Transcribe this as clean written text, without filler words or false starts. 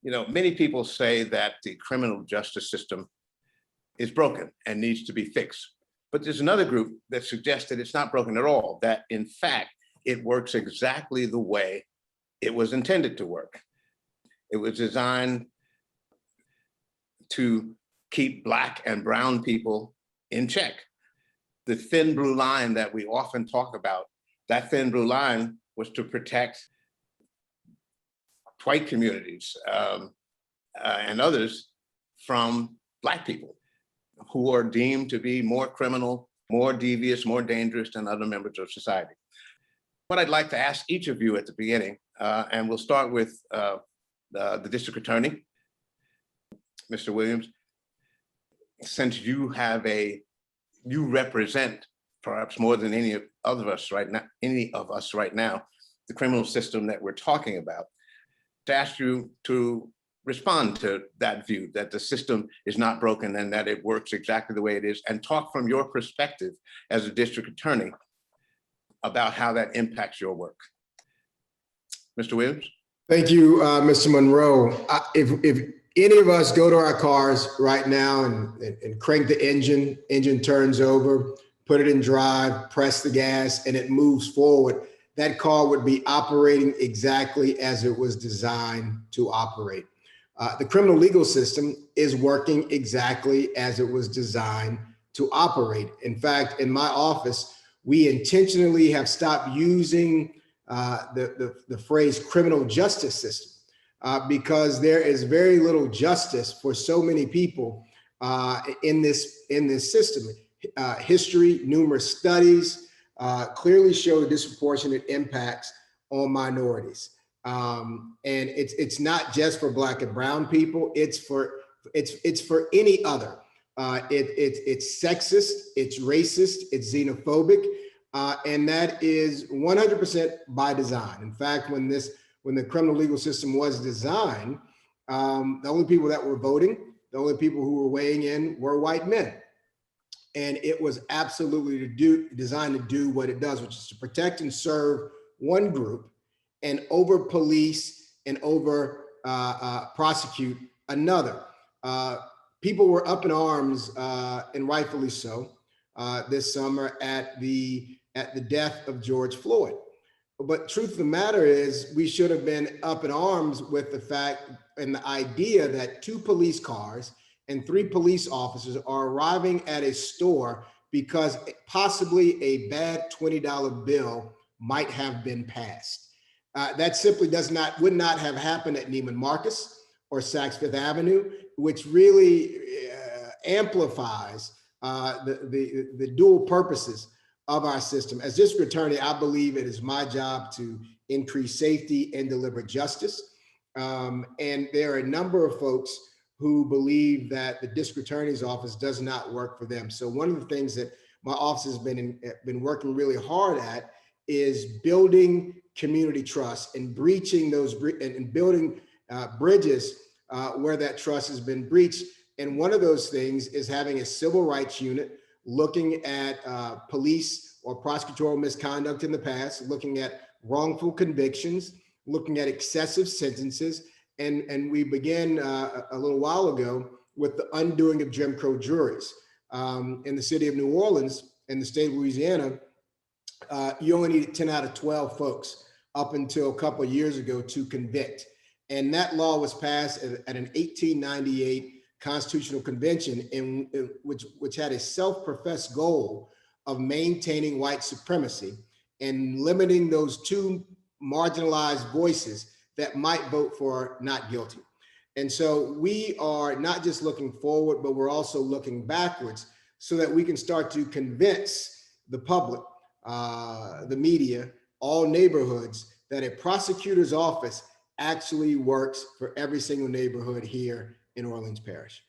Many people say that the criminal justice system is broken and needs to be fixed. But there's another group that suggests that it's not broken at all, that in fact, it works exactly the way it was intended to work. It was designed to keep Black and brown people in check. The thin blue line that we often talk about, that thin blue line was to protect white communities and others from Black people who are deemed to be more criminal, more devious, more dangerous than other members of society. What I'd like to ask each of you at the beginning, and we'll start with the district attorney, Mr. Williams, since you represent perhaps more than any of us right now, the criminal system that we're talking about, to ask you to respond to that view, that the system is not broken and that it works exactly the way it is, and talk from your perspective as a district attorney about how that impacts your work. Mr. Williams? Thank you, Mr. Monroe. If any of us go to our cars right now and crank the engine turns over, put it in drive, press the gas, and it moves forward, that car would be operating exactly as it was designed to operate. The criminal legal system is working exactly as it was designed to operate. In fact, in my office, we intentionally have stopped using the phrase criminal justice system because there is very little justice for so many people in this system. History, numerous studies clearly show disproportionate impacts on minorities. And it's not just for Black and brown people, it's for any other. It's sexist, it's racist, it's xenophobic, and that is 100% by design. In fact, when the criminal legal system was designed, the only people that were voting, the only people who were weighing in were white men. And it was absolutely designed to do what it does, which is to protect and serve one group and over police and over prosecute another. People were up in arms, and rightfully so, this summer at the death of George Floyd. But truth of the matter is, we should have been up in arms with the fact and the idea that 2 police cars and 3 police officers are arriving at a store because possibly a bad $20 bill might have been passed. That simply would not have happened at Neiman Marcus or Saks Fifth Avenue, which really amplifies the dual purposes of our system. As district attorney, I believe it is my job to increase safety and deliver justice. And there are a number of folks who believe that the district attorney's office does not work for them. So one of the things that my office has been working really hard at is building community trust and breaching those and building bridges where that trust has been breached. And one of those things is having a civil rights unit looking at police or prosecutorial misconduct in the past, looking at wrongful convictions, looking at excessive sentences. And we began a little while ago with the undoing of Jim Crow juries. In the city of New Orleans, in the state of Louisiana, you only needed 10 out of 12 folks up until a couple of years ago to convict. And that law was passed at an 1898 constitutional convention which had a self-professed goal of maintaining white supremacy and limiting those 2 marginalized voices that might vote for not guilty. And so we are not just looking forward, but we're also looking backwards so that we can start to convince the public, the media, all neighborhoods, that a prosecutor's office actually works for every single neighborhood here in Orleans Parish.